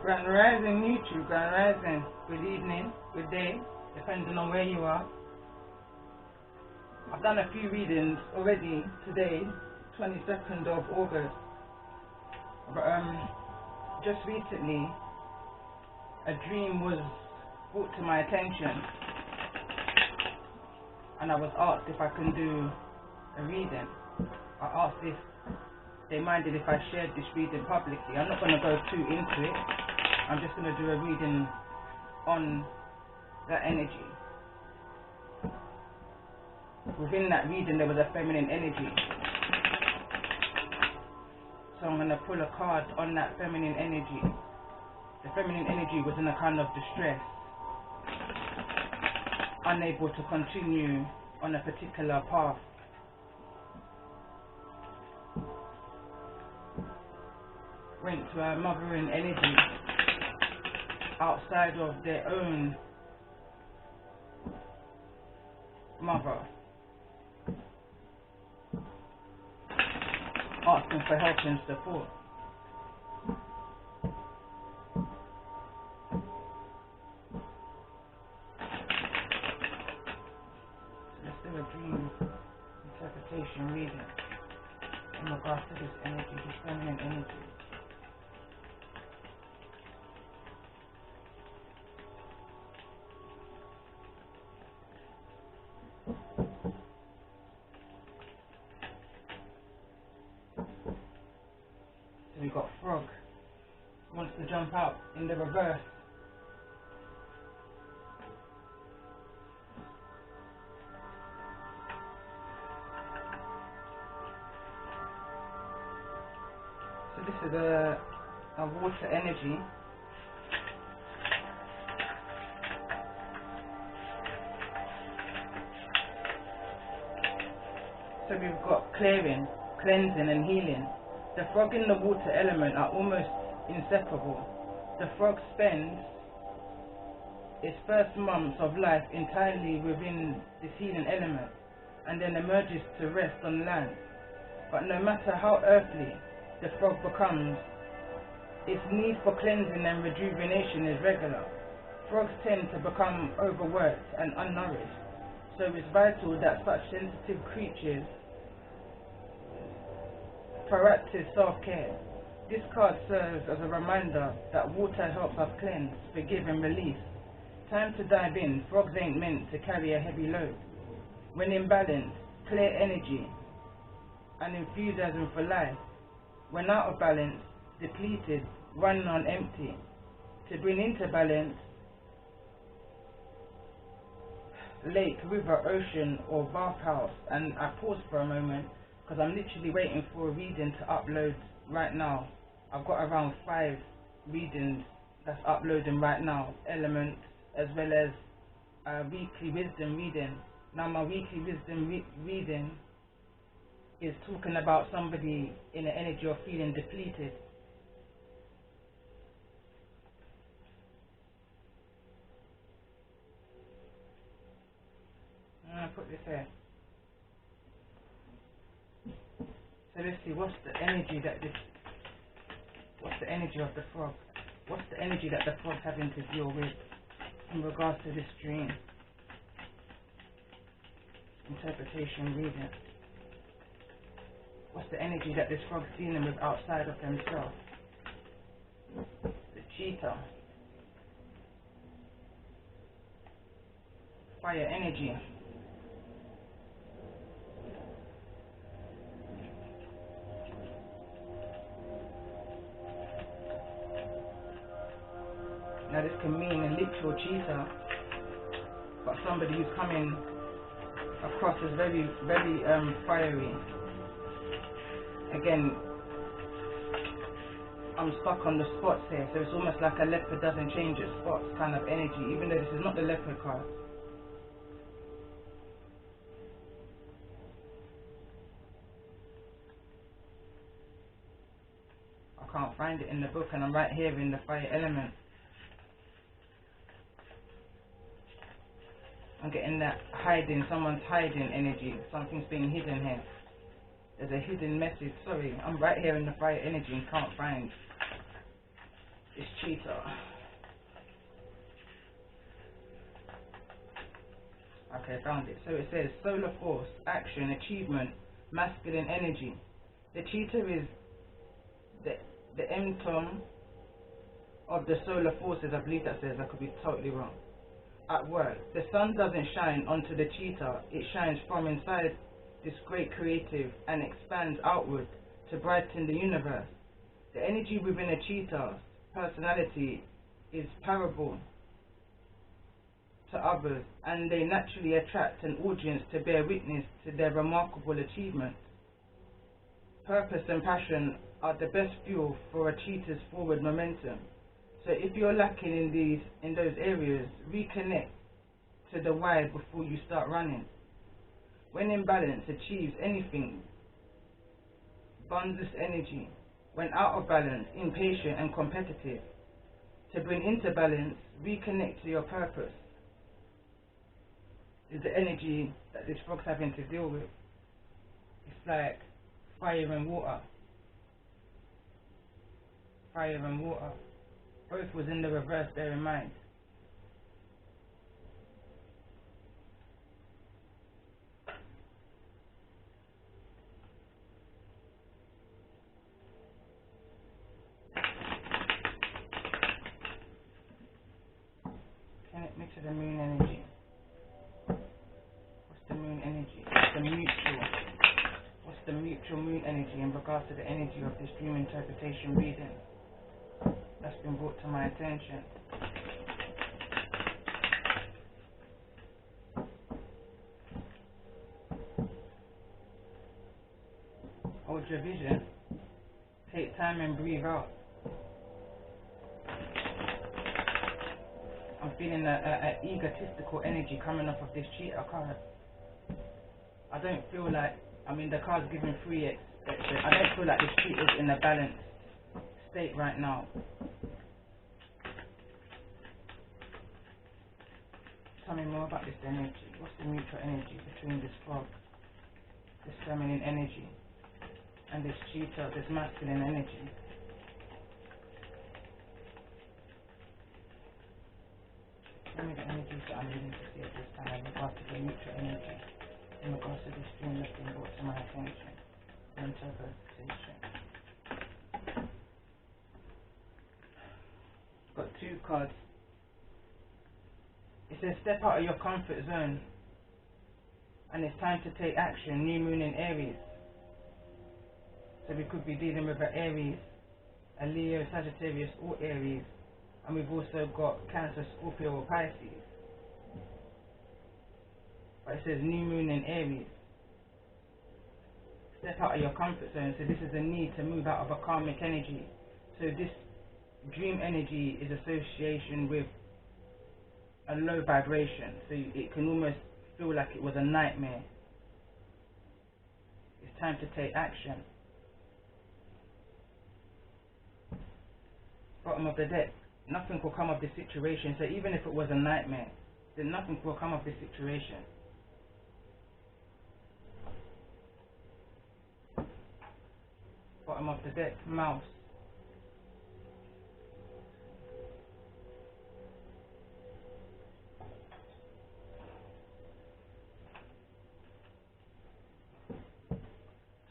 Grand Rising YouTube, Grand Rising. Good evening, good day, depending on where you are. I've done a few readings already today, 22nd of August. But just recently, a dream was brought to my attention, and I was asked if I can do a reading. I asked if they minded if I shared this reading publicly. I'm not going to go too into it. I'm just going to do a reading on that energy. Within that reading there was a feminine energy. So I'm going to pull a card on that feminine energy. The feminine energy was in a kind of distress, unable to continue on a particular path. Went to a mothering energy outside of their own mother, asking for help and support. Let's do a dream interpretation reading in regards to this energy, this feminine energy. We got frog, wants to jump out in the reverse. So this is a water energy. So we've got clearing, cleansing and healing. The frog and the water element are almost inseparable. The frog spends its first months of life entirely within this healing element and then emerges to rest on land. But no matter how earthly the frog becomes, its need for cleansing and rejuvenation is regular. Frogs tend to become overworked and unnourished, so it's vital that such sensitive creatures proactive self-care. This card serves as a reminder that water helps us cleanse, forgive and release. Time to dive in. Frogs ain't meant to carry a heavy load. When in balance, clear energy and enthusiasm for life. When out of balance, depleted, running on empty. To bring into balance, lake, river, ocean or bathhouse. And I pause for a moment because I'm literally waiting for a reading to upload right now. I've got around 5 readings that's uploading right now, elements as well as a weekly wisdom reading. Now my weekly wisdom reading is talking about somebody in the energy of feeling depleted. I'm going to put this here. So let's see, what's the energy of the frog? What's the energy that the frog's having to deal with in regards to this dream? Interpretation reading. What's the energy that this frog's dealing with outside of himself? The cheetah. Fire energy. Now this can mean a literal cheetah, but somebody who's coming across as very, very fiery. Again, I'm stuck on the spots here, so it's almost like a leopard doesn't change its spots kind of energy, even though this is not the leopard card. I can't find it in the book, and I'm right here in the fire element. I'm getting that hiding, someone's hiding energy, something's being hidden here. There's a hidden message. Sorry, I'm right here in the fire energy and can't find this cheetah. Okay, found it. So it says solar force, action, achievement, masculine energy. The cheetah is the emblem of the solar forces. I believe that says. I could be totally wrong. At work, the sun doesn't shine onto the cheetah. It shines from inside this great creative and expands outward to brighten the universe. The energy within a cheetah's personality is parable to others, and they naturally attract an audience to bear witness to their remarkable achievements. Purpose and passion are the best fuel for a cheetah's forward momentum. So if you're lacking in those areas, reconnect to the why before you start running. When in balance, achieves anything. Boundless energy. When out of balance, impatient and competitive. To bring into balance, reconnect to your purpose. Is the energy that this frog's having to deal with. It's like fire and water. Fire and water. Both was in the reverse, bear in mind. Connect me to the moon energy. What's the moon energy? What's the mutual moon energy in regards to the energy of this dream interpretation reading that's been brought to my attention? Hold your vision. Take time and breathe out. I'm feeling a egotistical energy coming off of this cheetah card. I don't feel like, the card's giving free expression. I don't feel like this cheetah's in a balanced state right now. Tell me more about this energy. What's the mutual energy between this frog, this feminine energy, and this cheetah, this masculine energy? Tell me the energies that I'm needing to see at this time in regards to the mutual energy, in regards to this dream that's been brought to my attention, interpretation. Got two cards. It says step out of your comfort zone, and it's time to take action. New moon in Aries. So we could be dealing with an Aries, a Leo, Sagittarius, or Aries. And we've also got Cancer, Scorpio, or Pisces. But it says new moon in Aries. Step out of your comfort zone. So this is a need to move out of a karmic energy. So this dream energy is association with a low vibration. So it can almost feel like it was a nightmare. It's time to take action. Bottom of the deck. Nothing will come of this situation. So even if it was a nightmare, then nothing will come of this situation. Bottom of the deck, mouse.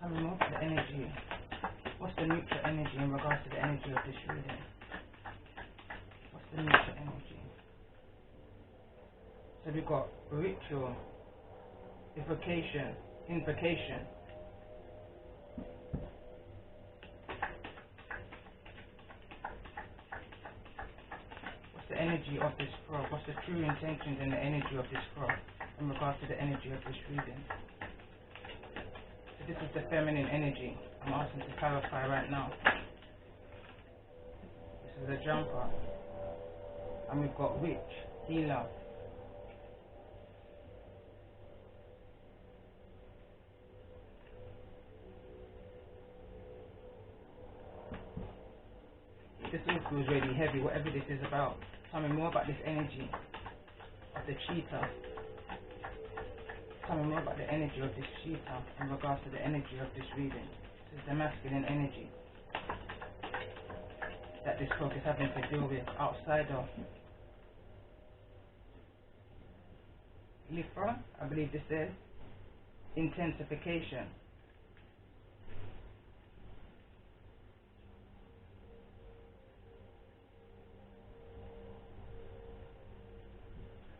Tell me more about the energy. What's the neutral energy in regards to the energy of this reading? What's the neutral energy? So we've got ritual, invocation. What's the energy of this frog? What's the true intentions and the energy of this frog in regards to the energy of this reading? So this is the feminine energy. I'm asking to clarify right now. This is a jumper. And we've got witch, healer. This all feels really heavy, whatever this is about. Tell me more about this energy of the cheetah. Tell me more about the energy of this cheetah in regards to the energy of this reading. This is the masculine energy. that this frog is having to deal with outside of Litha, I believe this says, intensification.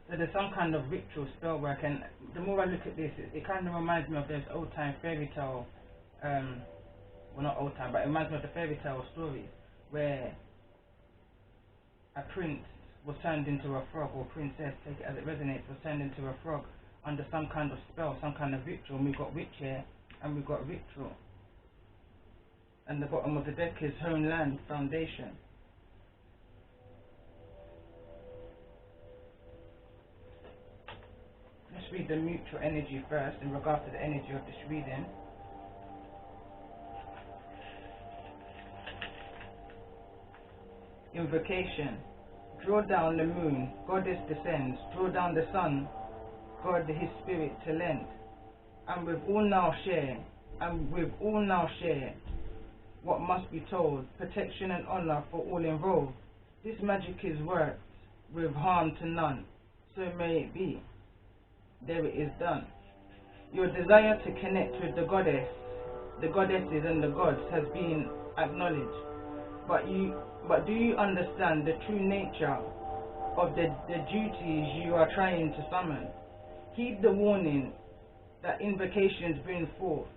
So there's some kind of ritual spell work, and the more I look at this, it kind of reminds me of those old time fairy tale, well not old time, but it reminds me of the fairy tale stories where a prince was turned into a frog, or princess, take it as it resonates, was turned into a frog under some kind of spell, some kind of ritual. And we've got witch here and we've got ritual. And the bottom of the deck is homeland foundation. Let's read the mutual energy first in regards to the energy of this reading. Invocation. Draw down the moon, goddess descends. Draw down the sun, God his spirit to lend. And with all now share what must be told, protection and honor for all involved. This magic is worked with harm to none, so may it be. There it is done. Your desire to connect with the goddesses and the gods has been acknowledged. But do you understand the true nature of the duties you are trying to summon? Heed the warning that invocations bring forth,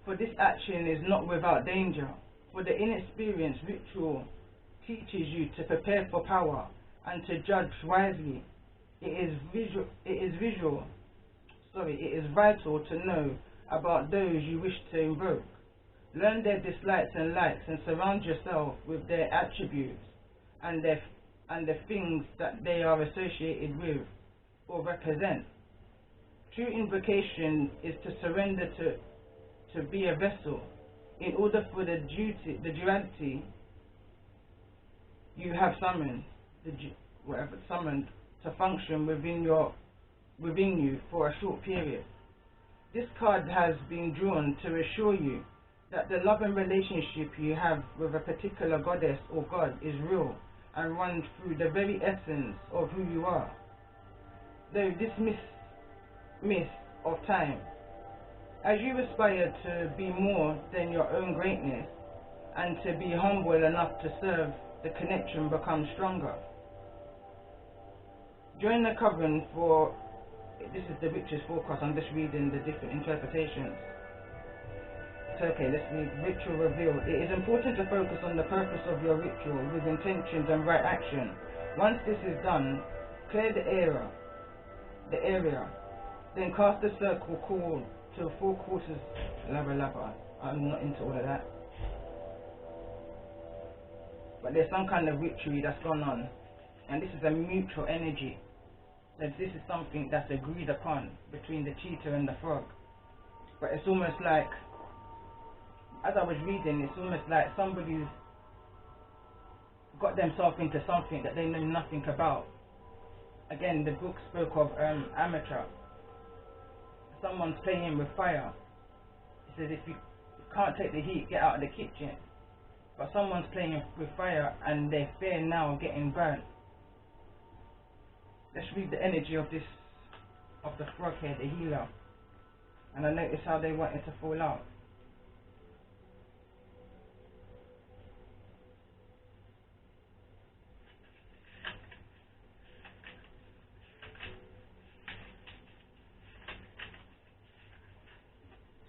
for this action is not without danger. For the inexperienced ritual teaches you to prepare for power and to judge wisely. It is vital to know about those you wish to invoke. Learn their dislikes and likes and surround yourself with their attributes and the things that they are associated with or represent. True invocation is to surrender to be a vessel in order for the duality you have summoned, summoned to function within you for a short period. This card has been drawn to assure you that the love and relationship you have with a particular goddess or god is real and runs through the very essence of who you are. Though this myth of time, as you aspire to be more than your own greatness and to be humble enough to serve, the connection becomes stronger. Join the coven for, this is the witch's forecast, I'm just reading the different interpretations. So okay, let's read ritual revealed. It is important to focus on the purpose of your ritual with intentions and right action. Once this is done, clear the area, then cast a circle called to 4 quarters lava. I'm not into all of that. But there's some kind of ritual that's gone on, and this is a mutual energy. So this is something that's agreed upon between the cheetah and the frog. But it's almost like, as I was reading, it's almost like somebody's got themselves into something that they know nothing about. Again, the book spoke of amateur. Someone's playing with fire. It says if you can't take the heat, get out of the kitchen. But someone's playing with fire and they fear now getting burnt. Let's read the energy of the frog here, the healer. And I notice how they want it to fall out.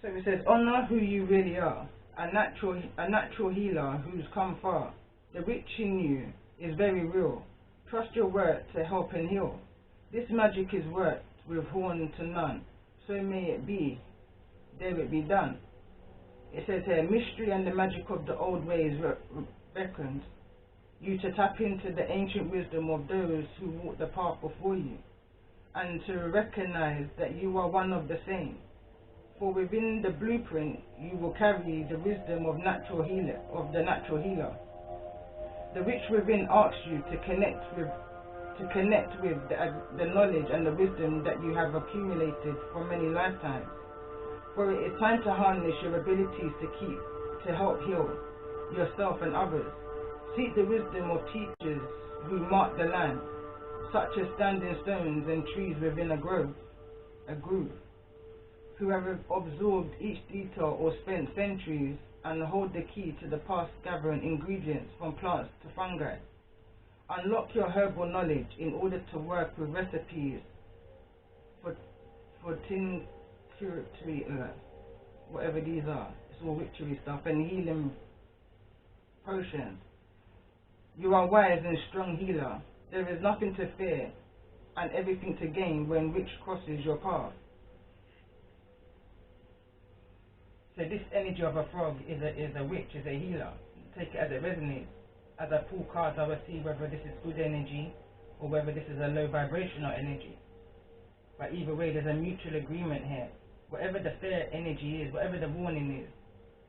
So it says, honor who you really are, a natural healer who's come far. The witch in you is very real. Trust your word to help and heal. This magic is worked with horn to none, so may it be, there it be done. It says here, mystery and the magic of the old ways beckons you to tap into the ancient wisdom of those who walk the path before you, and to recognize that you are one of the same. For within the blueprint, you will carry the wisdom of the natural healer. The witch within asks you to connect with the knowledge and the wisdom that you have accumulated for many lifetimes. For it is time to harness your abilities to help heal yourself and others. Seek the wisdom of teachers who mark the land, such as standing stones and trees within a groove, who have absorbed each detail or spent centuries and hold the key to the past, gathering ingredients from plants to fungi. Unlock your herbal knowledge in order to work with recipes for tincturatory, whatever these are. It's all witchery stuff and healing potions. You are wise and strong healer. There is nothing to fear and everything to gain when witch crosses your path. So this energy of a frog is a witch, is a healer. Take it as it resonates. As I pull cards, I will see whether this is good energy or whether this is a low vibrational energy. But either way, there's a mutual agreement here. Whatever the fair energy is, whatever the warning is,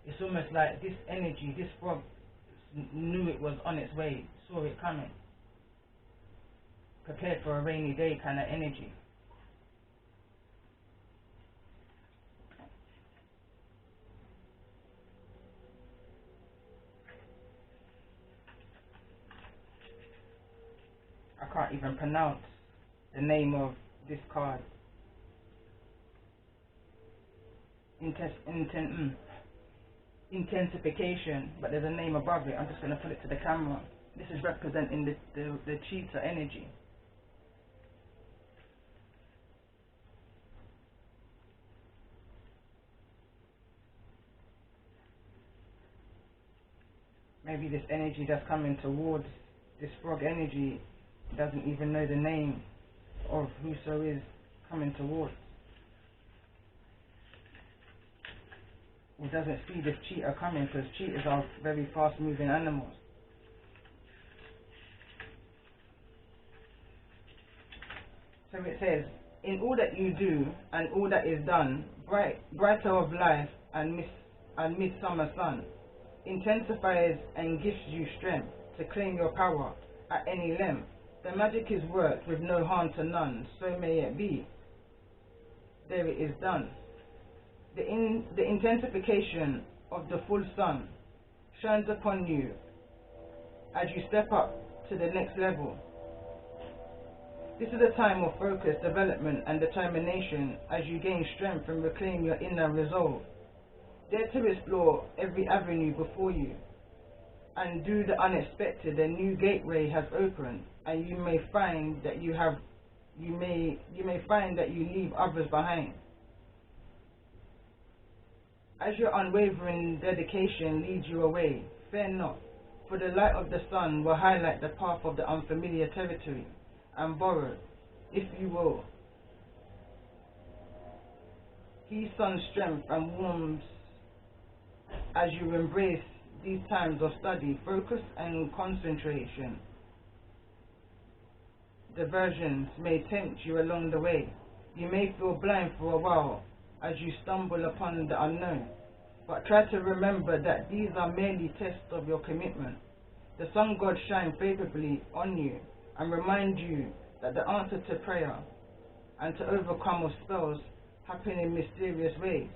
it's almost like this energy, this frog knew it was on its way, saw it coming. Prepared for a rainy day kind of energy. I can't even pronounce the name of this card. Intensification, but there's a name above it. I'm just going to put it to the camera. This is representing the cheetah energy. Maybe this energy that's coming towards this frog energy doesn't even know the name of whoso is coming towards, or doesn't see this cheetah coming, because cheetahs are very fast moving animals. So it says, in all that you do and all that is done, brighter of life and midsummer sun intensifies and gives you strength to claim your power at any length. The magic is worked with no harm to none, so may it be. There it is done. The intensification of the full sun shines upon you as you step up to the next level. This is a time of focus, development and determination as you gain strength and reclaim your inner resolve. Dare to explore every avenue before you and do the unexpected. A new gateway has opened, and you may find that you find that you leave others behind. As your unwavering dedication leads you away, fear not, for the light of the sun will highlight the path of the unfamiliar territory and borrow, if you will, His sun's strength and warmth as you embrace these times of study, focus and concentration. Diversions may tempt you along the way. You may feel blind for a while as you stumble upon the unknown, but try to remember that these are merely tests of your commitment. The sun god shine favorably on you and remind you that the answer to prayer and to overcome of spells happen in mysterious ways.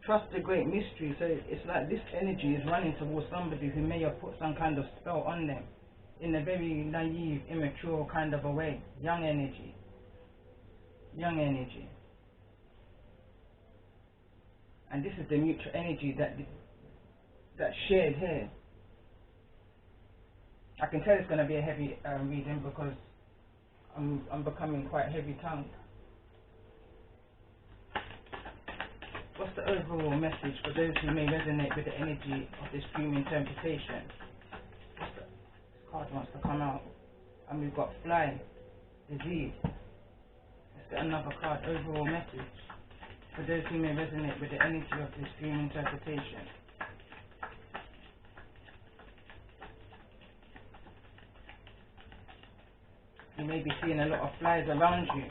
Trust the great mystery. So it's like this energy is running towards somebody who may have put some kind of spell on them in a very naive, immature kind of a way. Young energy. Young energy. And this is the mutual energy that's shared here. I can tell it's going to be a heavy reading because I'm becoming quite heavy-tongued. What's the overall message for those who may resonate with the energy of this dream interpretation? This card wants to come out. And we've got fly, disease. Let's get another card. Overall message for those who may resonate with the energy of this dream interpretation. You may be seeing a lot of flies around you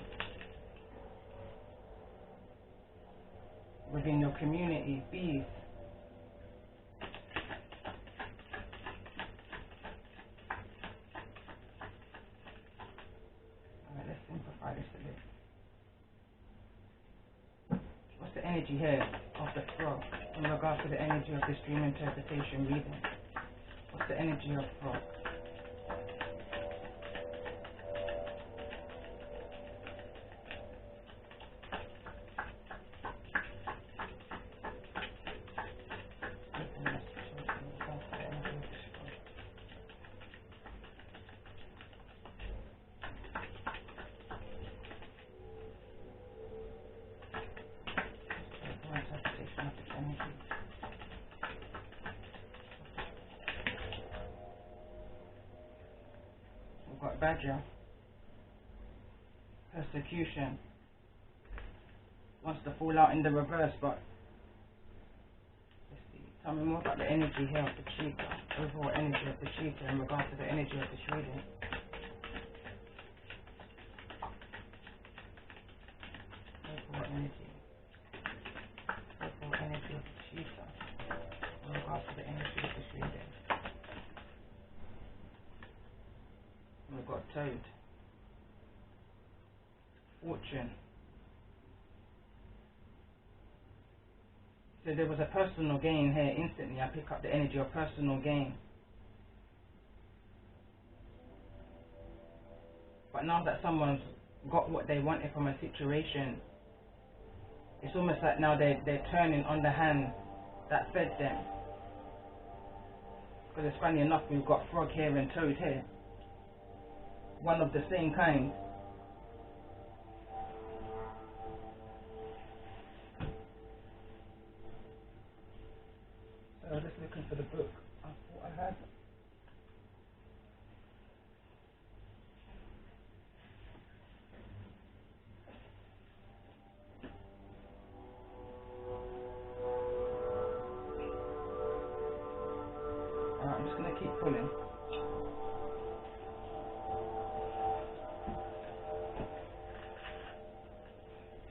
within your community, bees. Alright, let's simplify this a bit. What's the energy here of the frog in regards to the energy of this dream interpretation reading? What's What's the energy of frog? We've got badger, persecution, wants to fall out in the reverse, but let's see. Tell me more about the energy here of the cheetah, overall energy of the cheetah in regards to the energy of the reading. Overall energy of the cheetah in regards to the energy of this reading. We've got toad, fortune. So there was a personal gain here. Instantly I pick up the energy of personal gain. But now that someone's got what they wanted from a situation, it's almost like now they're turning on the hand that fed them. Because it's funny enough, we've got frog here and toad here, one of the same kind. So I was just looking for the book I thought I had. Alright, I'm just going to keep pulling.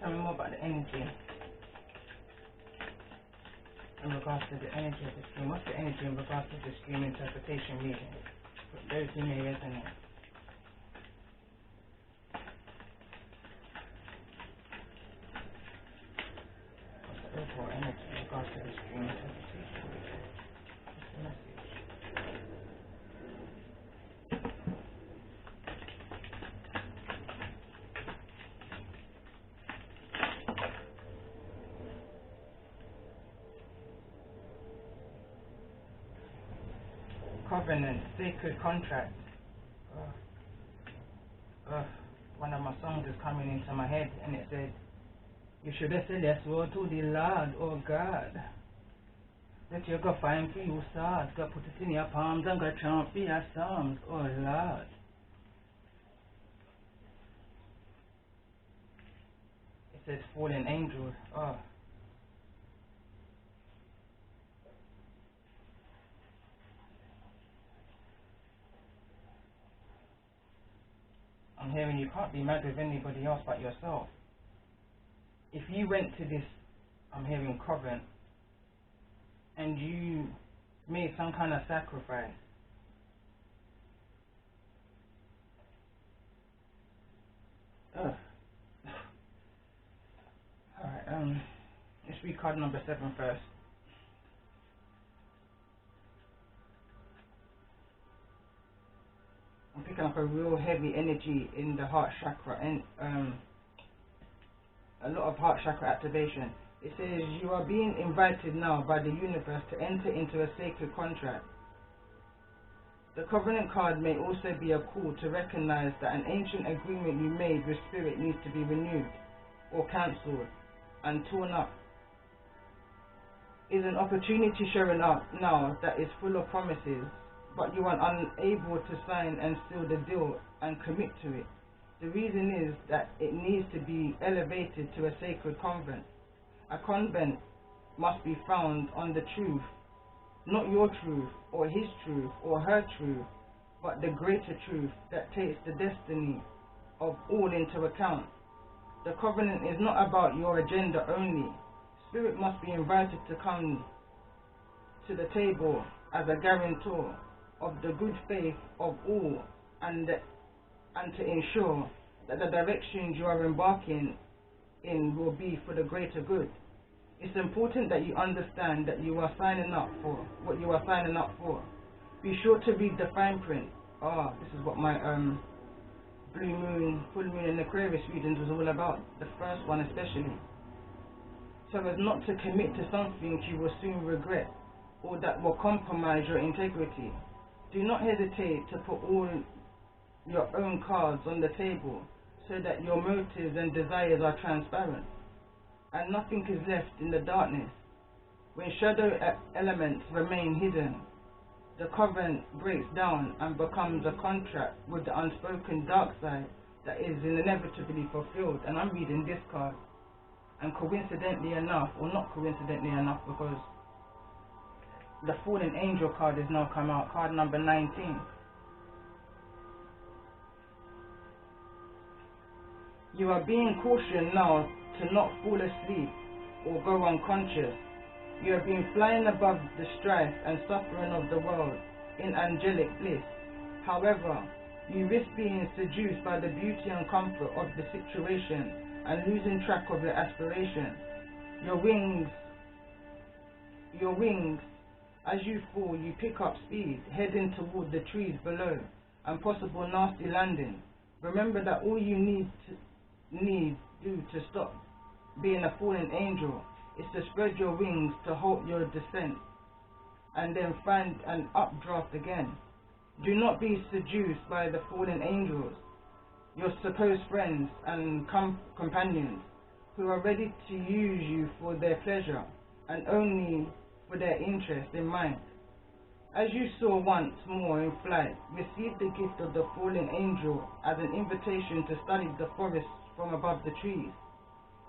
Tell me more about the energy in regards to the energy of the stream. What's the energy in regards to the stream interpretation reading? For those who may resonate. What's the overall energy in regards to the stream interpretation reading? What's the message? Covenant, sacred contract. One of my songs is coming into my head and it said, you should have said yes, Lord, to the Lord, oh God. That you go find for you stars, go put it in your palms and go chant for your psalms, oh Lord. It says fallen angels, oh. I'm hearing you can't be mad with anybody else but yourself. If you went to this, I'm hearing covenant, and you made some kind of sacrifice, alright, let's read card number 7 first. I'm picking up a real heavy energy in the heart chakra and a lot of heart chakra activation. It says you are being invited now by the universe to enter into a sacred contract. The covenant card may also be a call to recognize that an ancient agreement you made with spirit needs to be renewed or cancelled and torn up. Is an opportunity showing up now that is full of promises, but you are unable to sign and seal the deal and commit to it. The reason is that it needs to be elevated to a sacred convent. A convent must be found on the truth, not your truth or his truth or her truth, but the greater truth that takes the destiny of all into account. The covenant is not about your agenda only. Spirit must be invited to come to the table as a guarantor of the good faith of all and to ensure that the directions you are embarking in will be for the greater good. It's important that you understand that you are signing up for what you are signing up for, Be sure to read the fine print. This is what my blue moon, full moon and Aquarius readings was all about, the first one especially. So as not to commit to something you will soon regret, or that will compromise your integrity. Do not hesitate to put all your own cards on the table, so that your motives and desires are transparent, and nothing is left in the darkness. When shadow elements remain hidden, the covenant breaks down and becomes a contract with the unspoken dark side that is inevitably fulfilled. And I'm reading this card, and coincidentally enough, or not coincidentally enough, because the fallen angel card has now come out, card number 19. You are being cautioned now to not fall asleep or go unconscious. You have been flying above the strife and suffering of the world in angelic bliss. However, you risk being seduced by the beauty and comfort of the situation and losing track of your aspirations. Your wings, as you fall, you pick up speed, heading toward the trees below and possible nasty landing. Remember that all you need to stop being a fallen angel is to spread your wings to halt your descent and then find an updraft again. Do not be seduced by the fallen angels, your supposed friends and companions, who are ready to use you for their pleasure and only for their interest in mind. As you saw once more in flight, receive the gift of the fallen angel as an invitation to study the forest from above the trees.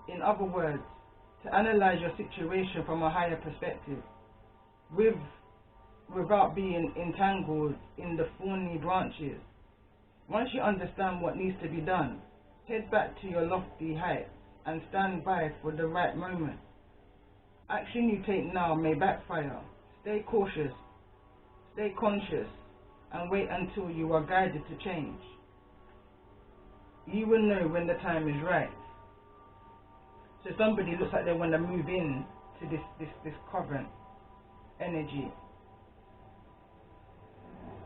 In other words, to analyze your situation from a higher perspective, without being entangled in the thorny branches. Once you understand what needs to be done, head back to your lofty heights and stand by for the right moment. Action you take now may backfire. Stay cautious, stay conscious, and wait until you are guided to change. You will know when the time is right. So somebody looks like they want to move in to this current energy.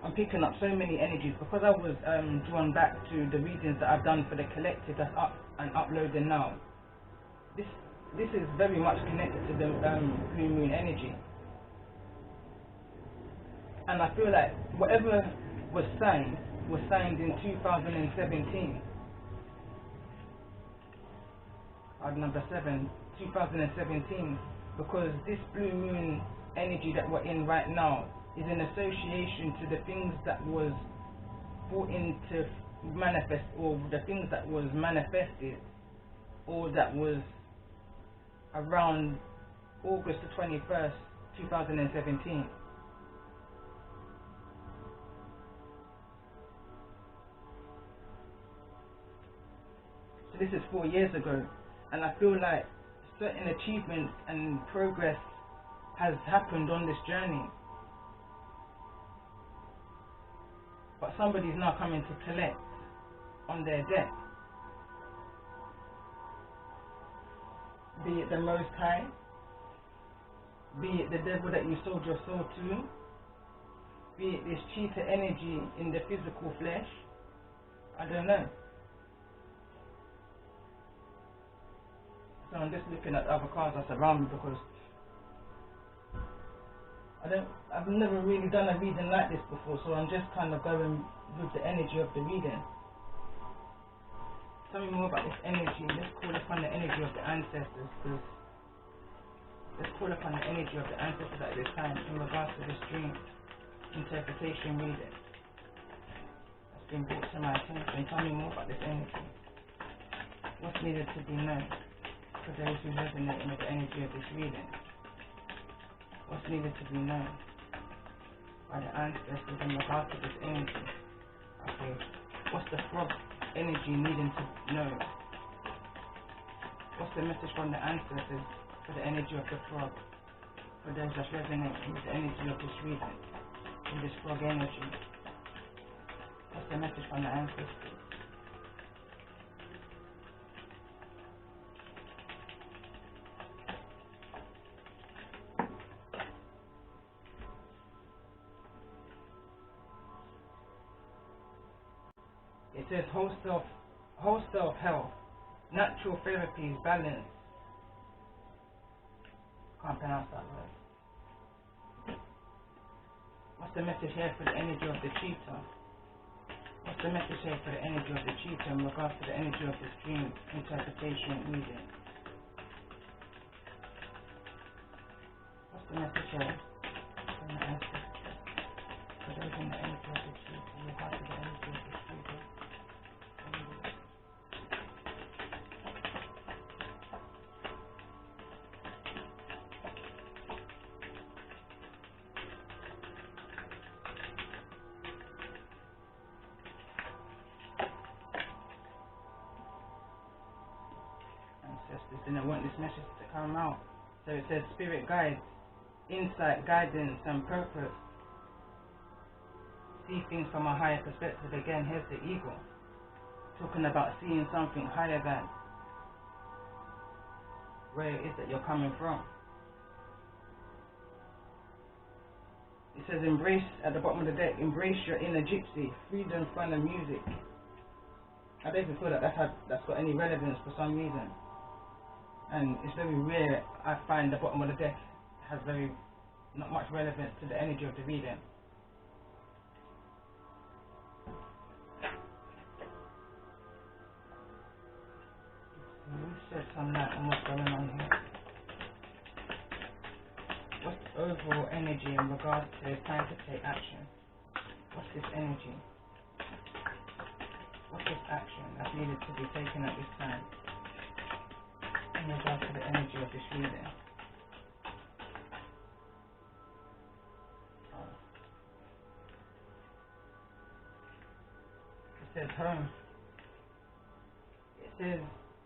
I'm picking up so many energies because I was drawn back to the readings that I've done for the collective that's up and uploading now. This is very much connected to the blue moon energy, and I feel like whatever was signed in 2017. Card number 7, 2017, because this blue moon energy that we're in right now is in association to the things that was brought into manifest, or the things that was manifested, or that was around August the 21st, 2017. So this is 4 years ago. And I feel like certain achievements and progress has happened on this journey. But somebody's now coming to collect on their debt. Be it the Most High, be it the devil that you sold your soul to, be it this cheater energy in the physical flesh. I don't know. So I'm just looking at other cards that surround me because I've never really done a reading like this before, so I'm just kind of going with the energy of the reading. Tell me more about this energy. Let's call upon the energy of the ancestors, because let's call upon the energy of the ancestors at this time in regards to this dream interpretation reading that's been brought to my attention. Tell me more about this energy. What's needed to be known for those who resonate with the energy of this reading? What's needed to be known by the ancestors in regard to this energy? Okay, what's the frog energy needing to know? What's the message from the ancestors for the energy of the frog? For those that resonate with the energy of this reading, in this frog energy. What's the message from the ancestors? It says whole self health, natural therapies, balance. Can't pronounce that word. What's the message here for the energy of the cheetah? What's the message here for the energy of the cheetah in regards to the energy of this dream interpretation reading? What's the message here from the ancestors for those in the energy of the cheetah in regards to the energy of the cheetah? And I want this message to come out. So it says spirit guides, insight, guidance and purpose. See things from a higher perspective. Again, here's the ego talking about seeing something higher than where it is that you're coming from. It says embrace, at the bottom of the deck, embrace your inner gypsy, freedom, fun and music. I don't even feel that that's got any relevance for some reason. And it's very rare I find the bottom of the deck has not much relevance to the energy of the reading. Let's shed some light on what's going on here. What's the overall energy in regards to time to take action? What's this energy? What's this action that's needed to be taken at this time in regards to the energy of this reading? It says home. It says,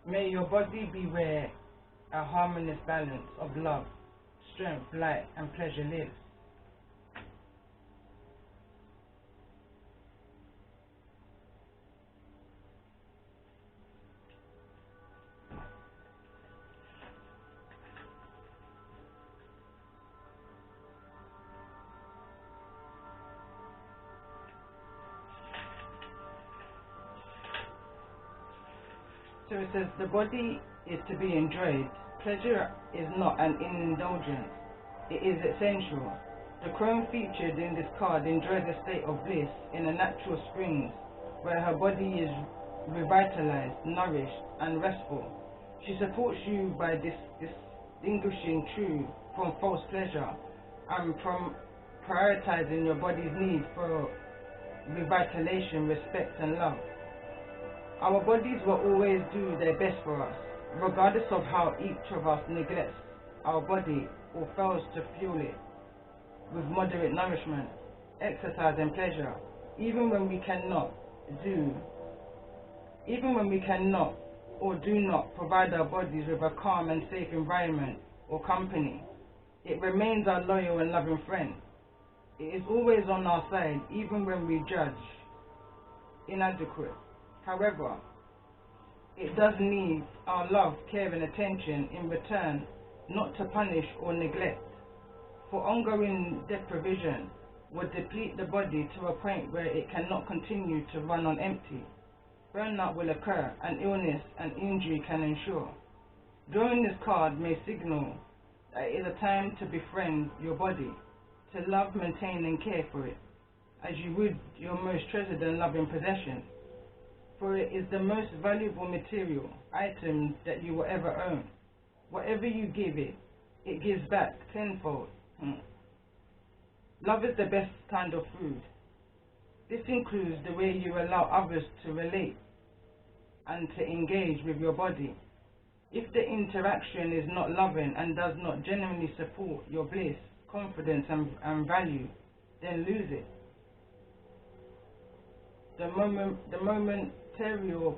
may your body be where a harmonious balance of love, strength, light and pleasure lives. So it says the body is to be enjoyed. Pleasure is not an indulgence. It is essential. The crone featured in this card enjoys a state of bliss in a natural springs where her body is revitalized, nourished and restful. She supports you by distinguishing true from false pleasure and from prioritizing your body's need for revitalization, respect and love. Our bodies will always do their best for us, regardless of how each of us neglects our body or fails to fuel it with moderate nourishment, exercise and pleasure, even when we cannot or do not provide our bodies with a calm and safe environment or company. It remains our loyal and loving friend. It is always on our side, even when we judge inadequate. However, it does need our love, care and attention in return, not to punish or neglect. For ongoing deprivation would deplete the body to a point where it cannot continue to run on empty. Burnout will occur and illness and injury can ensure. Drawing this card may signal that it is a time to befriend your body, to love, maintain and care for it, as you would your most treasured and loving possession. For it is the most valuable material, item that you will ever own. Whatever you give it, it gives back tenfold. Love is the best kind of food. This includes the way you allow others to relate and to engage with your body. If the interaction is not loving and does not genuinely support your bliss, confidence and value, then lose it. The momentary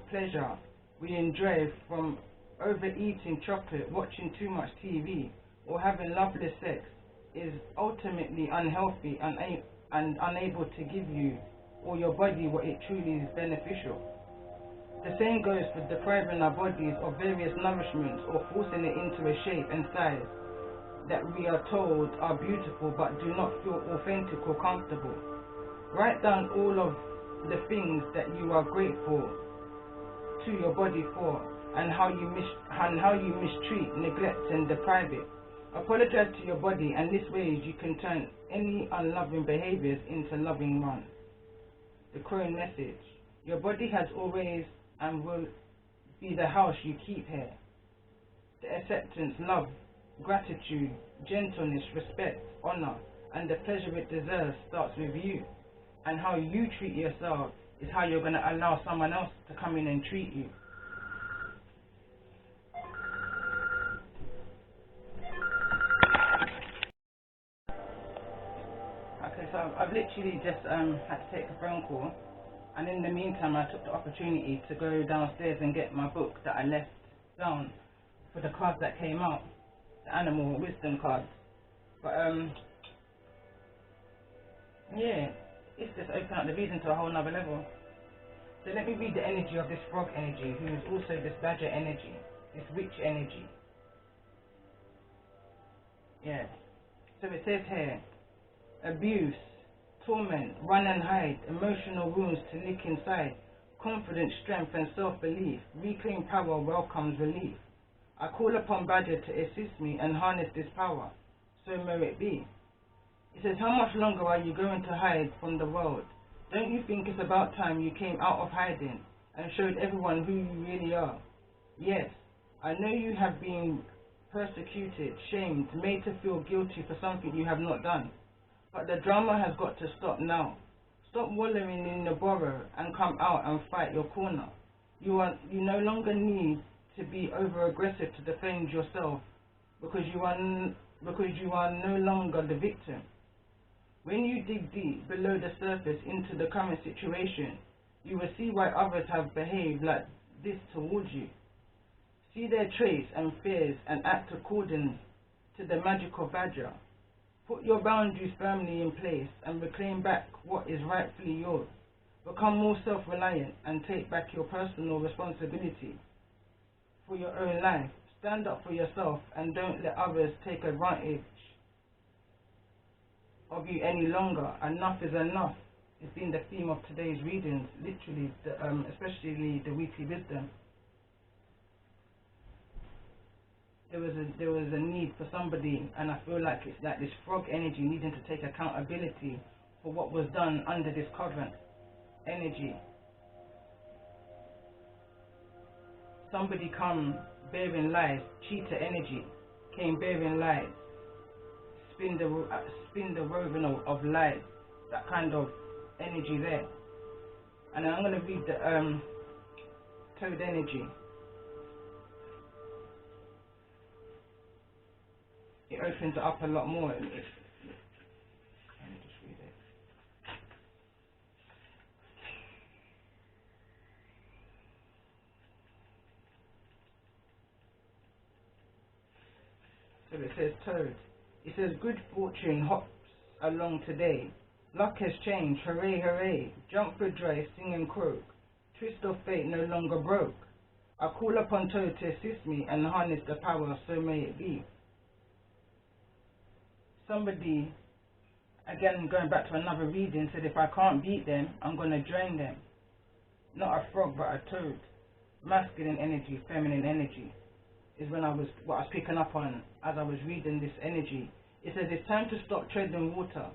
pleasure we enjoy from overeating chocolate, watching too much TV, or having loveless sex is ultimately unhealthy and unable to give you or your body what it truly is beneficial. The same goes for depriving our bodies of various nourishments or forcing it into a shape and size that we are told are beautiful but do not feel authentic or comfortable. Write down all of the things that you are grateful to your body for, and how you mistreat, neglect, and deprive it. Apologize to your body, and this way you can turn any unloving behaviors into loving ones. The crone message: your body has always and will be the house you keep here. The acceptance, love, gratitude, gentleness, respect, honor, and the pleasure it deserves starts with you. And how you treat yourself is how you're going to allow someone else to come in and treat you. Okay, so I've literally just had to take a phone call, and in the meantime I took the opportunity to go downstairs and get my book that I left down for the cards that came out, the animal wisdom cards. But yeah, it's just opened up the reading to a whole nother level. So let me read the energy of this frog energy, who is also this badger energy, this witch energy. Yeah. So it says here: abuse, torment, run and hide, emotional wounds to lick inside, confidence, strength, and self-belief, reclaim power, welcomes relief. I call upon Badger to assist me and harness this power, so may it be. It says, how much longer are you going to hide from the world? Don't you think it's about time you came out of hiding and showed everyone who you really are? Yes, I know you have been persecuted, shamed, made to feel guilty for something you have not done. But the drama has got to stop now. Stop wallowing in the borrow and come out and fight your corner. You no longer need to be over-aggressive to defend yourself, because you are no longer the victim. When you dig deep below the surface into the current situation, you will see why others have behaved like this towards you. See their traits and fears and act according to the magical badger. Put your boundaries firmly in place and reclaim back what is rightfully yours. Become more self-reliant and take back your personal responsibility for your own life. Stand up for yourself and don't let others take advantage of you any longer. Enough is enough. It's been the theme of today's readings, literally, especially the weekly wisdom. There was a need for somebody, and I feel like it's like this frog energy needing to take accountability for what was done under this covenant energy. Somebody come bearing lies, cheater energy came bearing lies, spin the roving of lies, that kind of energy there. And I'm going to read the toad energy. It opens it up a lot more. Let me just read it. So it says toad. It says good fortune hops along today. Luck has changed, hooray, hooray. Jump for joy, sing and croak. Twist of fate no longer broke. I call upon Toad to assist me and harness the power, so may it be. Somebody, again going back to another reading, said if I can't beat them, I'm going to drain them. Not a frog, but a toad. Masculine energy, feminine energy is what I was picking up on as I was reading this energy. It says it's time to stop treading water.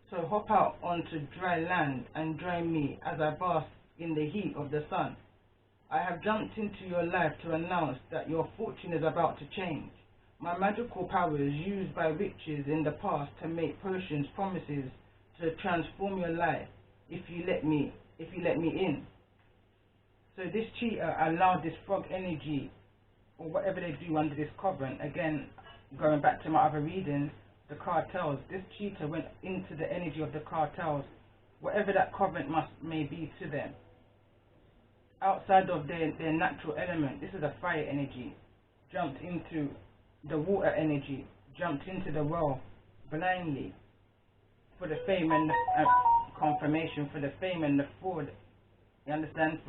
So hop out onto dry land and join me as I bask in the heat of the sun. I have jumped into your life to announce that your fortune is about to change. My magical powers used by witches in the past to make potions promises to transform your life if you let me in. So this cheater allowed this frog energy, or whatever they do under this covenant, again going back to my other readings, the cartels, this cheater went into the energy of the cartels, whatever that covenant may be to them, outside of their natural element. This is a fire energy, jumped into the water energy, jumped into the well blindly for the fame and the confirmation, for the fame and the fraud, you understand,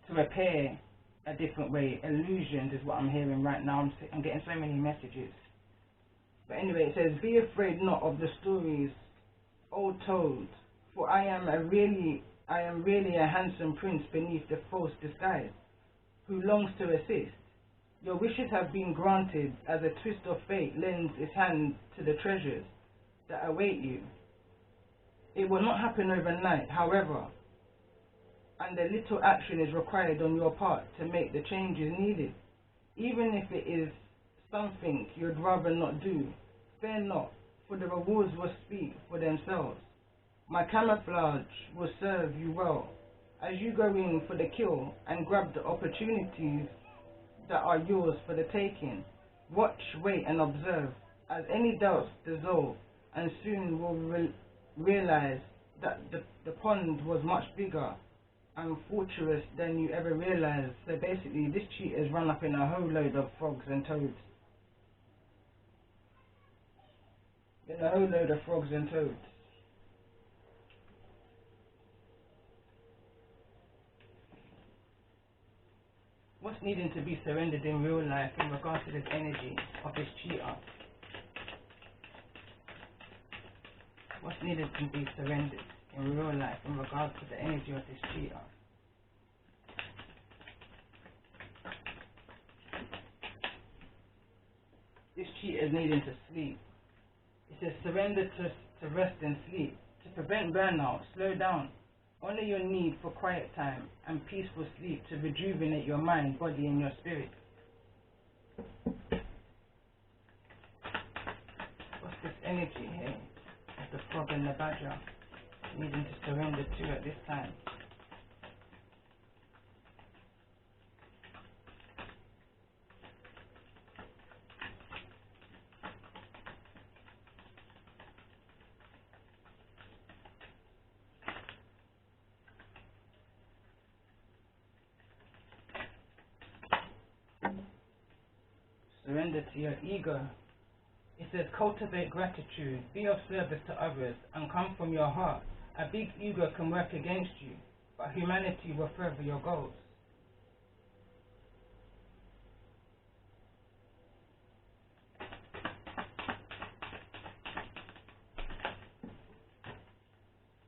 to appear a different way. Illusions is what I'm hearing right now. I'm getting so many messages. But anyway, it says, be afraid not of the stories old told, For I am really a handsome prince beneath the false disguise, who longs to assist. Your wishes have been granted as a twist of fate lends its hand to the treasures that await you. It will not happen overnight, however, and a little action is required on your part to make the changes needed. Even if it is something you'd rather not do, fear not, for the rewards will speak for themselves. My camouflage will serve you well as you go in for the kill and grab the opportunities that are yours for the taking. Watch, wait and observe as any doubts dissolve, and soon will realize that the pond was much bigger and fortress than you ever realized. So basically this cheat has run up in a whole load of frogs and toads. What's needing to be surrendered in real life in regards to this energy of this cheater? What's needed to be surrendered in real life in regards to the energy of this cheater? This cheater is needing to sleep. It says surrender to rest and sleep. To prevent burnout, slow down. Honor your need for quiet time and peaceful sleep to rejuvenate your mind, body and your spirit. What's this energy here? Of the frog and the badger needing to surrender to at this time? Surrender to your ego. It says cultivate gratitude, be of service to others, and come from your heart. A big ego can work against you, but humanity will further your goals.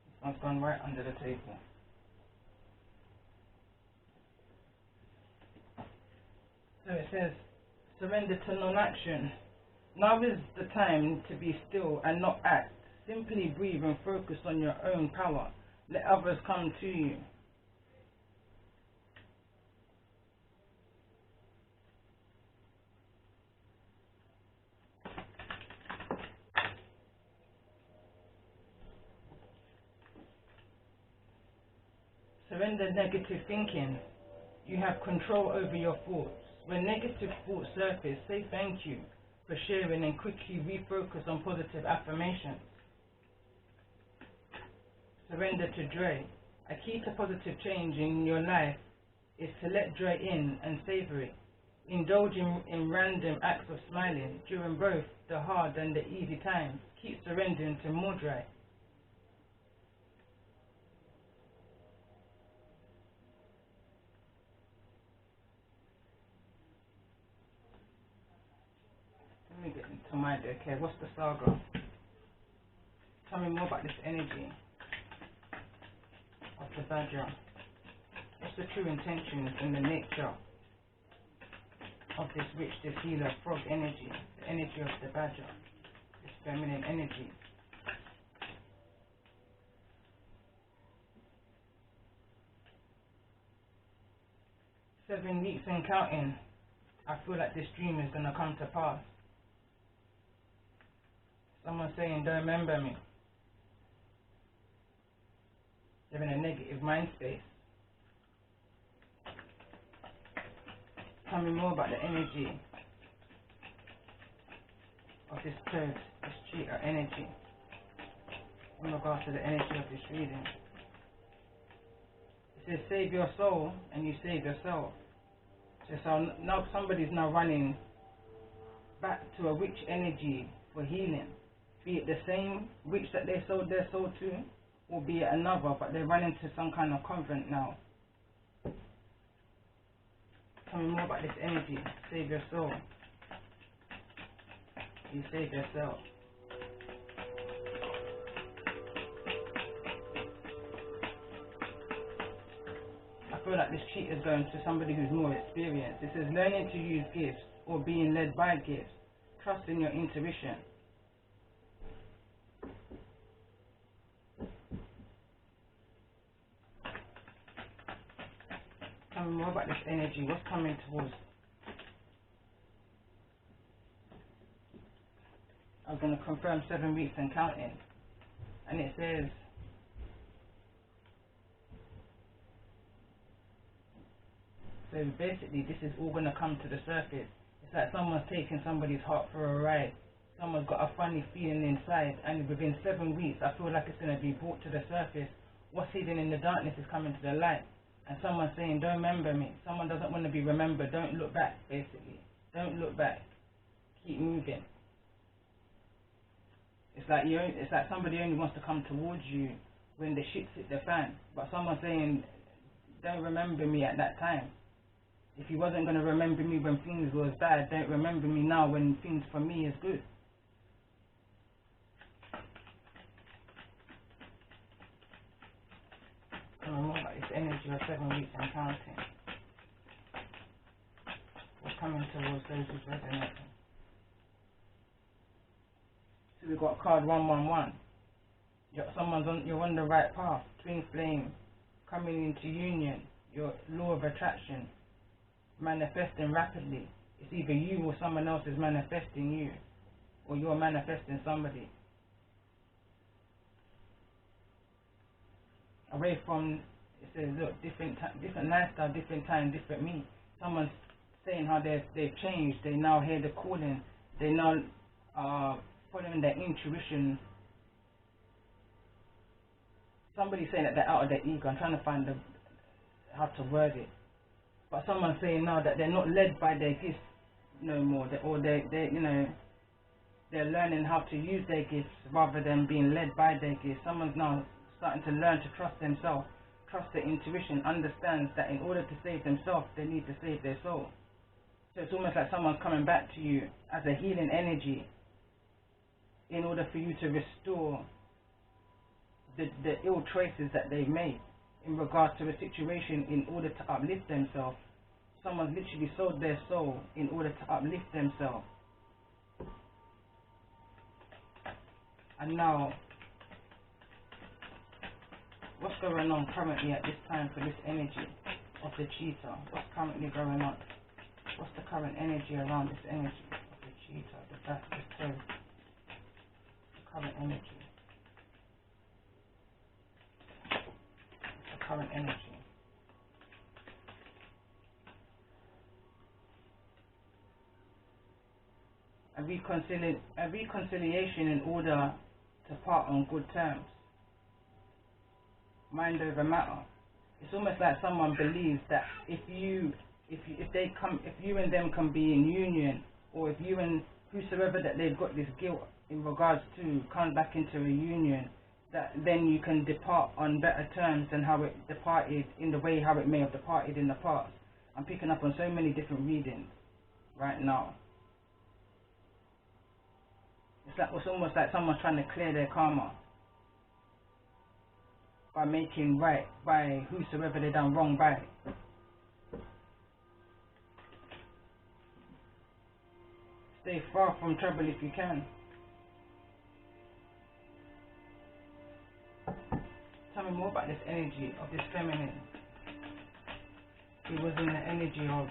This one's gone right under the table. So it says surrender to non-action. Now is the time to be still and not act. Simply breathe and focus on your own power. Let others come to you. Surrender negative thinking. You have control over your thoughts. When negative thoughts surface, say thank you for sharing and quickly refocus on positive affirmations. Surrender to joy. A key to positive change in your life is to let joy in and savor it. Indulge in random acts of smiling during both the hard and the easy times. Keep surrendering to more joy. Let me get into my deck here. What's the saga? Tell me more about this energy of the badger. What's the true intentions and the nature of this witch, this healer, frog energy, the energy of the badger, this feminine energy? "7 weeks and counting. I feel like this dream is going to come to pass." Someone saying, "Don't remember me." They're in a negative mind space. Tell me more about the energy of this toad, this cheater energy, in regards to the energy of this reading. It says save your soul and you save yourself. So now somebody's now running back to a witch energy for healing. Be it the same witch that they sold their soul to, or be it another, but they're running to some kind of convent now. Tell me more about this energy. Save your soul. You save yourself. feel like this cheat is going to somebody who's more experienced. It says learning to use gifts or being led by gifts. Trust in your intuition. Tell me more about this energy. What's coming towards? I'm going to confirm 7 weeks and counting. And it says, so basically this is all going to come to the surface. It's like someone's taking somebody's heart for a ride. Someone's got a funny feeling inside, and within 7 weeks I feel like it's going to be brought to the surface. What's hidden in the darkness is coming to the light. And someone's saying, don't remember me. Someone doesn't want to be remembered. Don't look back, basically. Don't look back. Keep moving. It's like somebody only wants to come towards you when the shit's hit the fan. But someone's saying, don't remember me at that time. If you wasn't going to remember me when things was bad, don't remember me now when things for me is good. More about this energy of 7 weeks and counting. What's coming towards those who's resonating? So we've got card 111. You're on the right path. Twin flame, coming into union. Your law of attraction, manifesting rapidly. It's either you or someone else is manifesting you, or you're manifesting somebody. Away from, it says, look, different lifestyle, different time, different me. Someone's saying how they've changed. They now hear the calling. They now are following their intuition. Somebody's saying that they're out of their ego. I'm trying to find how to word it. But someone's saying now that they're not led by their gifts no more, they're learning how to use their gifts rather than being led by their gifts. Someone's now starting to learn to trust themselves, trust their intuition, understands that in order to save themselves, they need to save their soul. So it's almost like someone's coming back to you as a healing energy in order for you to restore the ill choices that they've made in regards to a situation in order to uplift themselves. Someone's literally sold their soul in order to uplift themselves. And now, what's going on currently at this time for this energy of the cheetah? What's currently going on? What's the current energy around this energy of the cheetah, the back, the toe? The current energy. What's the current energy? A reconciliation in order to part on good terms. Mind over matter. It's almost like someone believes that if you and them can be in union, or if you and whosoever that they've got this guilt in regards to come back into a union, that then you can depart on better terms than how it departed, in the way how it may have departed in the past. I'm picking up on so many different readings right now. It's almost like someone's trying to clear their karma by making right by whosoever they done wrong by. Stay far from trouble if you can. Tell me more about this energy of this feminine. It was in the energy of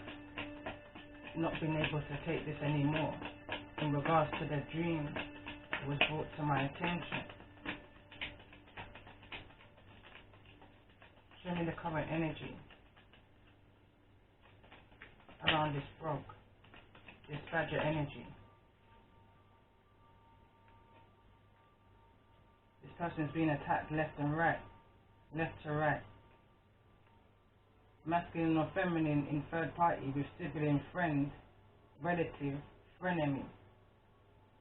not being able to take this anymore. In regards to the dream that was brought to my attention. Show me the current energy around this frog, this badger energy. This person's being attacked left and right, left to right. Masculine or feminine in third party with sibling, friend, relative, frenemy.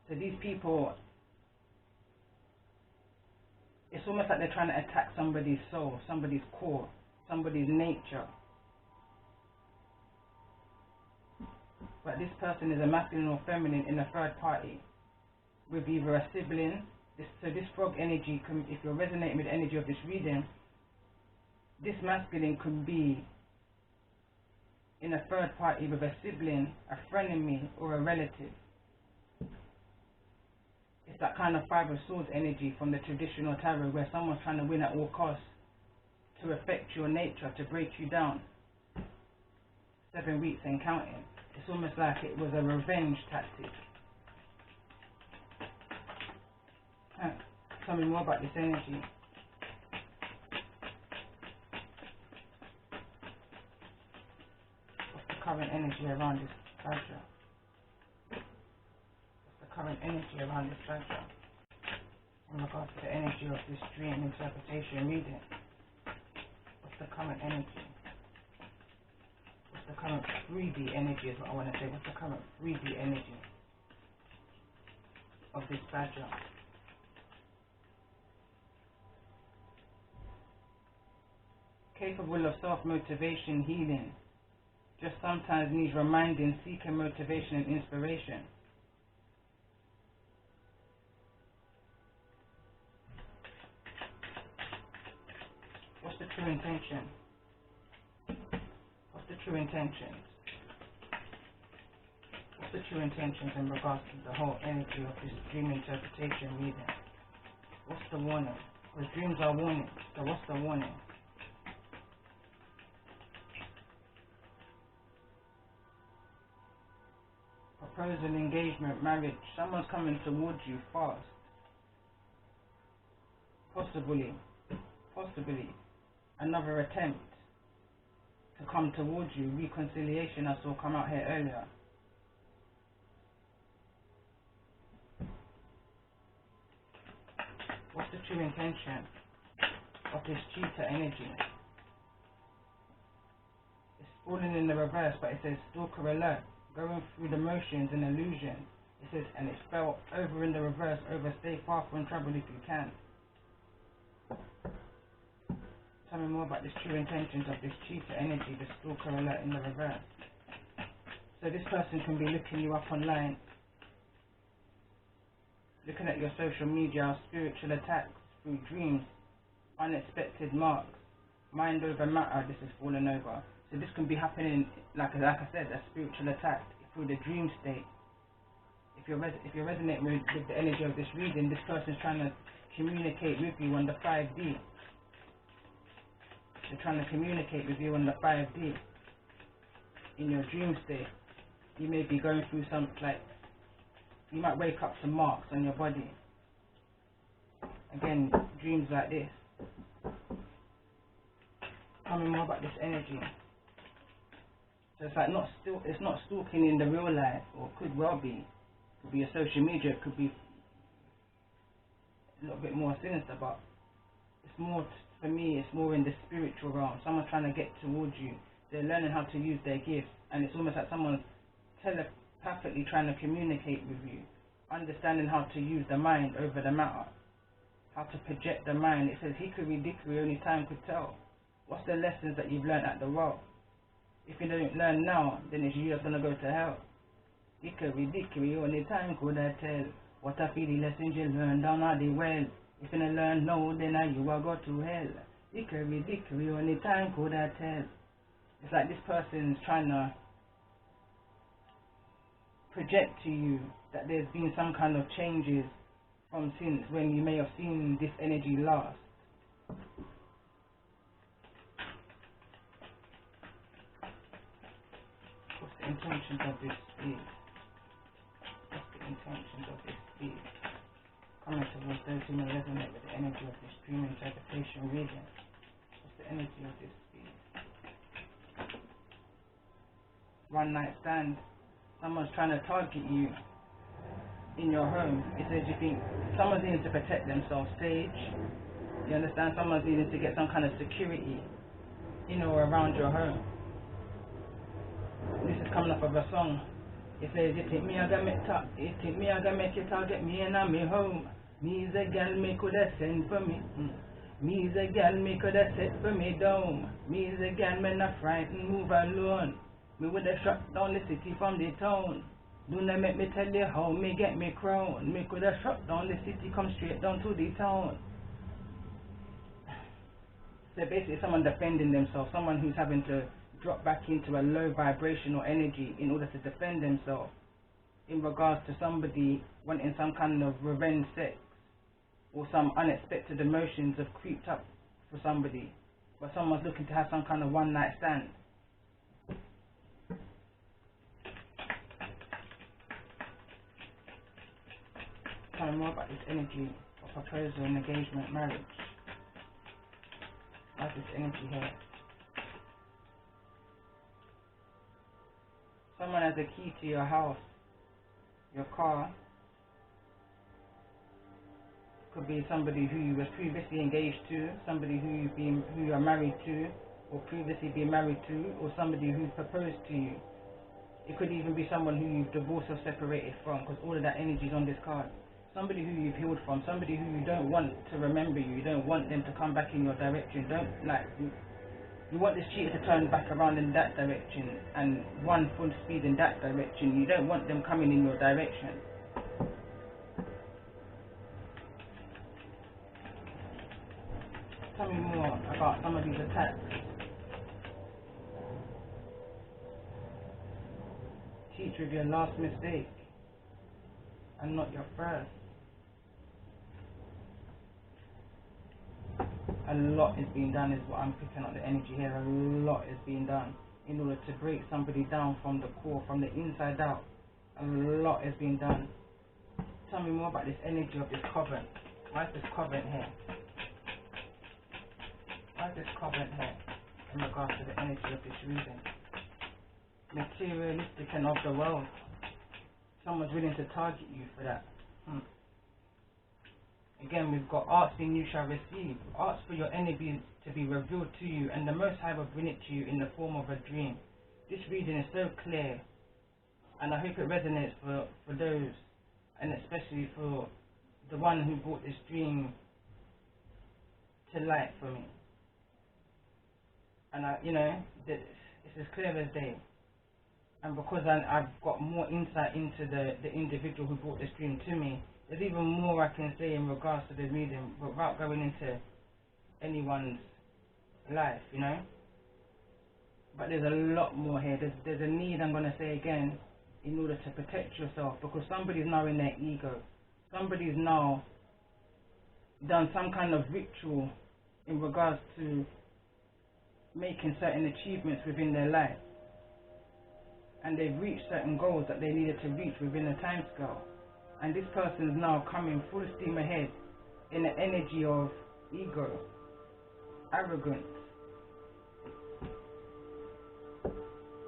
So these people, it's almost like they're trying to attack somebody's soul, somebody's core, somebody's nature. But this person is a masculine or feminine in a third party with either a sibling. So this frog energy, if you're resonating with the energy of this reading, this masculine could be in a third party with a sibling, a frenemy, or a relative. It's that kind of Five of Swords energy from the traditional tarot where someone's trying to win at all costs to affect your nature, to break you down. 7 weeks and counting. It's almost like it was a revenge tactic. Tell me more about this energy. What's the current energy around this badger? What's the current energy around this badger? In regards to the energy of this dream interpretation reading. What's the current energy? What's the current 3D energy is what I want to say. What's the current 3D energy of this badger? Capable of self-motivation, healing, just sometimes needs reminding, seeking motivation and inspiration. What's the true intention? What's the true intentions? What's the true intentions in regards to the whole energy of this dream interpretation reading? What's the warning? Because dreams are warnings, so what's the warning? Proposal, engagement, marriage. Someone's coming towards you fast. Possibly another attempt to come towards you. Reconciliation, I saw come out here earlier. What's the true intention of this cheetah energy? It's falling in the reverse, but it says stalker alert. Going through the motions and illusion. It says, and it's felt over in the reverse, over, stay far from trouble if you can. Tell me more about this true intentions of this cheetah energy, the stalker alert in the reverse. So this person can be looking you up online, looking at your social media, spiritual attacks through dreams, unexpected marks, mind over matter, this is falling over. So this can be happening, like I said, a spiritual attack through the dream state. If you're resonating with the energy of this reading, this person's trying to communicate with you on the 5D. They're trying to communicate with you on the 5D. In your dream state, you may be going through some, like, you might wake up to marks on your body. Again, dreams like this. Tell me more about this energy. So it's like it's not stalking in the real life, or could well be. It could be a social media, it could be a little bit more sinister, but it's more, for me, it's more in the spiritual realm. Someone's trying to get towards you. They're learning how to use their gifts, and it's almost like someone's telepathically trying to communicate with you, understanding how to use the mind over the matter, how to project the mind. It says hickory dickory, only time could tell. What's the lessons that you've learned at the well? If you don't learn now, then it's you that's going to go to hell. Hickory dickory, only time could I tell. What I feel the lessons you learn down at the well. If you don't learn now, then you will go to hell. Hickory dickory, only time could I tell. It's like this person's trying to project to you that there's been some kind of changes from since when you may have seen this energy last. What's the intentions of this speed? What's the intentions of this speed? Coming towards those who may resonate with the energy of this dream interpretation reading. What's the energy of this speed? One night stand. Someone's trying to target you in your home. It says you think someone's needing to protect themselves, Sage. You understand? Someone's needing to get some kind of security in or around your home. This is coming up of a song. It says, you think me I gonna make you target me and I'm me home. Me's a girl me coulda send for me. Me's a girl me coulda set for me down. Me's a girl me not frightened, move alone. Me woulda shut down the city from the town. Do not make me tell you how me get me crown. Me coulda shut down the city, come straight down to the town. So basically someone defending themselves, someone who's having to drop back into a low vibrational energy in order to defend themselves in regards to somebody wanting some kind of revenge sex, or some unexpected emotions have creeped up for somebody, or someone's looking to have some kind of one night stand. Tell me more about this energy of proposal and engagement, marriage. What's this energy here? Someone has a key to your house, your car. Could be somebody who you was previously engaged to, somebody who you are married to, or previously been married to, or somebody who proposed to you. It could even be someone who you've divorced or separated from, because all of that energy is on this card. Somebody who you've healed from, somebody who you don't want to remember you don't want them to come back in your direction. You want this cheater to turn back around in that direction and run full speed in that direction. You don't want them coming in your direction. Tell me more about some of these attacks. Teach with your last mistake and not your first. A lot is being done is what I'm picking up the energy here. A lot is being done in order to break somebody down from the core, from the inside out. A lot is being done. Tell me more about this energy of this covenant. Why is this covenant here? Why is this covenant here in regards to the energy of this reading? Materialistic and of the world. Someone's willing to target you for that. Again, we've got asking you shall receive. Ask for your energy to be revealed to you, and the Most High will bring it to you in the form of a dream. This reading is so clear, and I hope it resonates for those, and especially for the one who brought this dream to light for me. And it's as clear as day. And because I've got more insight into the individual who brought this dream to me, there's even more I can say in regards to the reading without going into anyone's life, But there's a lot more here. There's a need, I'm going to say again, in order to protect yourself, because somebody's now in their ego. Somebody's now done some kind of ritual in regards to making certain achievements within their life. And they've reached certain goals that they needed to reach within a time scale. And this person is now coming full steam ahead in the energy of ego, arrogance,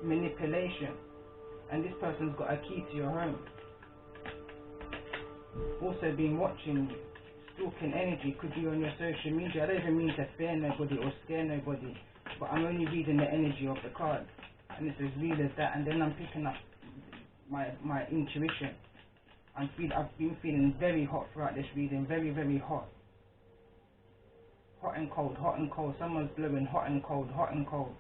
manipulation. And this person's got a key to your home. Also been watching you. Stalking energy could be on your social media. I don't even mean to fear nobody or scare nobody, but I'm only reading the energy of the cards. And it's as real as that. And then I'm picking up my intuition. I've been feeling very hot throughout this reading, very, very hot. Hot and cold, hot and cold. Someone's blowing hot and cold, hot and cold.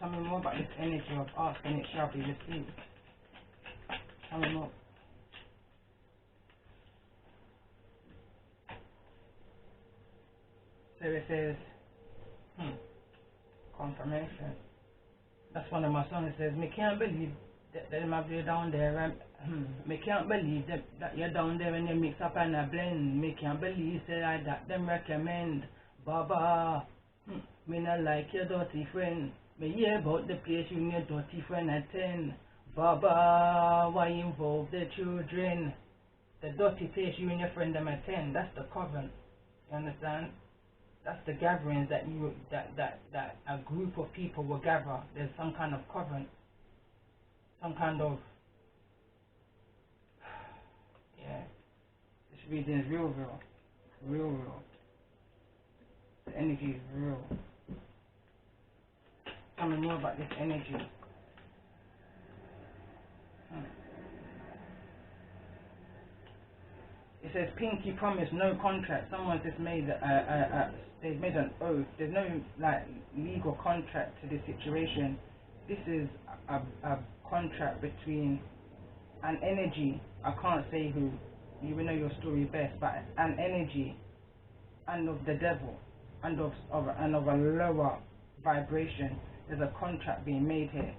Tell me more about this energy of ask and it shall be received. Tell me more. So it says, confirmation. That's one of my songs. It says, me can't believe that they might be down there. Me can't believe that you're down there and you mix up and a blend. Me can't believe that them recommend. Baba, me not like your dirty friend. Me hear about the place you and your dirty friend attend. Baba, why involve the children? The dirty place you and your friend them attend. That's the covenant. You understand? That's the gatherings that a group of people will gather. There's some kind of covenant, some kind of This reading is real. The energy is real. Tell me more about this energy. It says pinky promise, no contract. Someone's just made they've made an oath. There's no legal contract to this situation. This is a contract between an energy, I can't say who, You will know your story best, but an energy and of the devil and of a lower vibration. There's a contract being made here.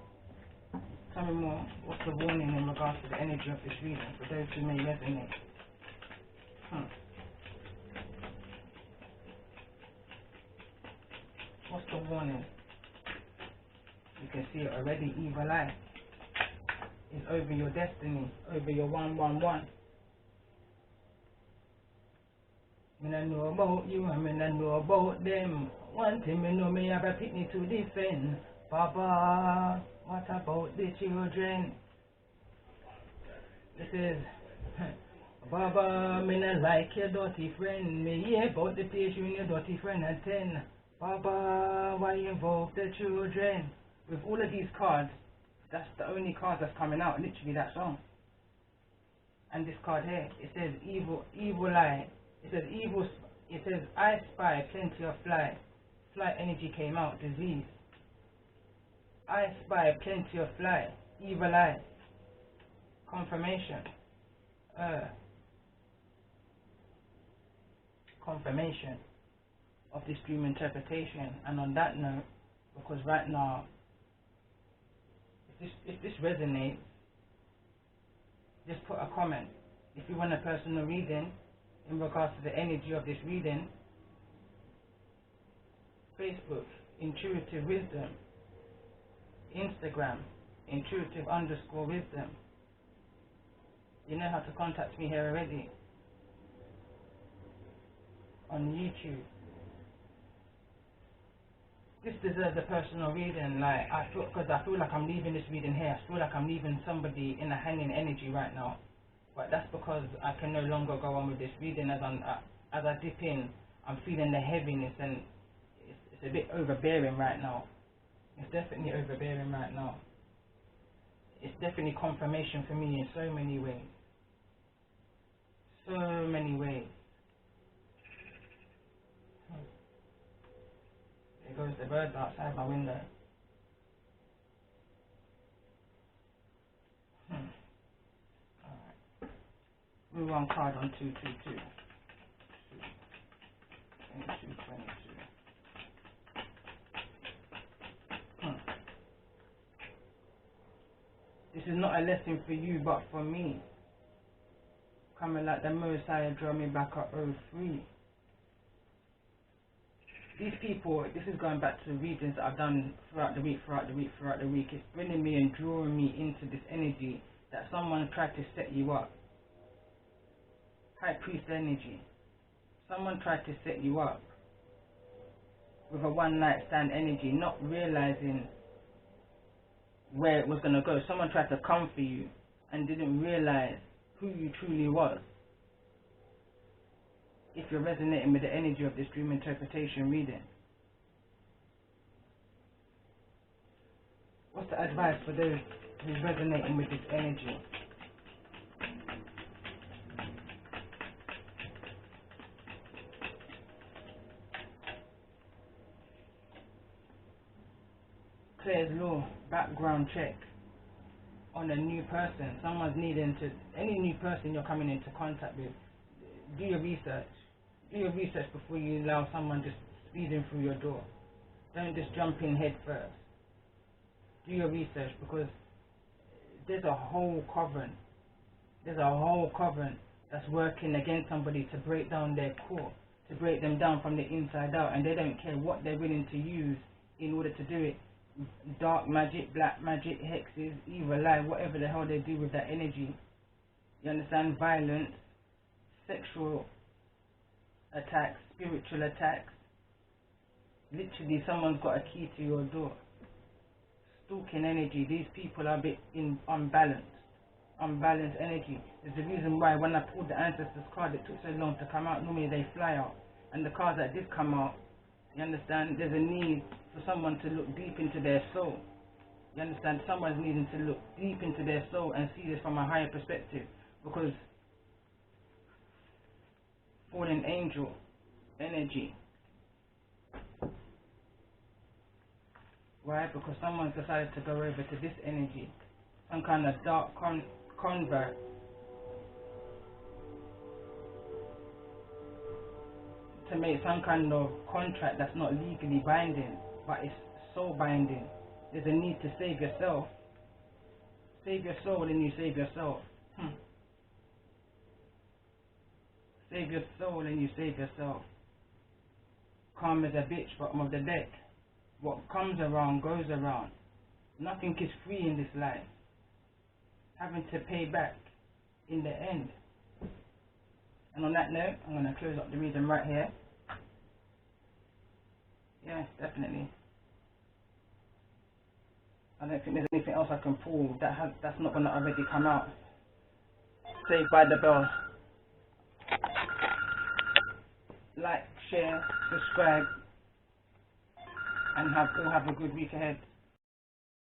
Tell me more. What's the warning in regards to the energy of this reading for those who may resonate? What's the warning? You can see it already. Evil eye is over your destiny, over your 111. Me no know about you, and me no know about them. One thing me know, me have a picnic to defend. Baba, what about the children? This is Baba, me no like your dirty friend. Me hear about the place you and your dirty friend at 10. Baba, why you involve the children? With all of these cards, that's the only card that's coming out, literally that song. And this card here, it says evil eye. It says evil, it says I spy plenty of fly. Fly energy came out, disease. I spy plenty of fly. Evil eye. Confirmation. Confirmation of this dream interpretation. And on that note, because right now, if this resonates, just put a comment. If you want a personal reading in regards to the energy of this reading, Facebook, Intuitive Wisdom, Instagram, Intuitive_wisdom. You know how to contact me here already. On YouTube. This deserves a personal reading, like because I feel like I'm leaving this reading here. I feel like I'm leaving somebody in a hanging energy right now. But that's because I can no longer go on with this reading. As I dip in, I'm feeling the heaviness, and it's a bit overbearing right now. It's definitely overbearing right now. It's definitely confirmation for me in so many ways. So many ways. There goes the birds outside my window. Alright. Move on card on 222. 22. This is not a lesson for you, but for me. Coming like the Messiah, draw me back up 03. These people, this is going back to the readings that I've done throughout the week. It's bringing me and drawing me into this energy that someone tried to set you up. High Priest energy. Someone tried to set you up with a one night stand energy, not realizing where it was going to go. Someone tried to come for you and didn't realize who you truly was. If you're resonating with the energy of this dream interpretation reading, what's the advice for those who's resonating with this energy? Claire's law, background check on a new person. Someone's needing to, any new person you're coming into contact with, do your research. Do your research before you allow someone just speeding through your door. Don't just jump in head first. Do your research, because there's a whole coven. There's a whole coven that's working against somebody to break down their core, to break them down from the inside out, and they don't care what they're willing to use in order to do it. Dark magic, black magic, hexes, evil eye, whatever the hell they do with that energy. You understand? Violence, sexual attacks, spiritual attacks. Literally, someone's got a key to your door. Stalking energy. These people are a bit unbalanced energy. There's a reason why when I pulled the ancestors card, it took so long to come out. Normally they fly out, and the cards that did come out, you understand, there's a need for someone to look deep into their soul. You understand? Someone's needing to look deep into their soul and see this from a higher perspective, because fallen angel energy. Why? Because someone's decided to go over to this energy, some kind of dark convert. to make some kind of contract that's not legally binding, but it's soul binding. There's a need to save yourself. Save your soul and you save yourself. Save your soul and you save yourself. Calm as a bitch, bottom of the deck. What comes around goes around. Nothing is free in this life. Having to pay back in the end. And on that note, I'm going to close up the reading right here. Yeah, definitely. I don't think there's anything else I can pull that's not going to already come out. Saved by the bell. Like, share, subscribe, and all have a good week ahead.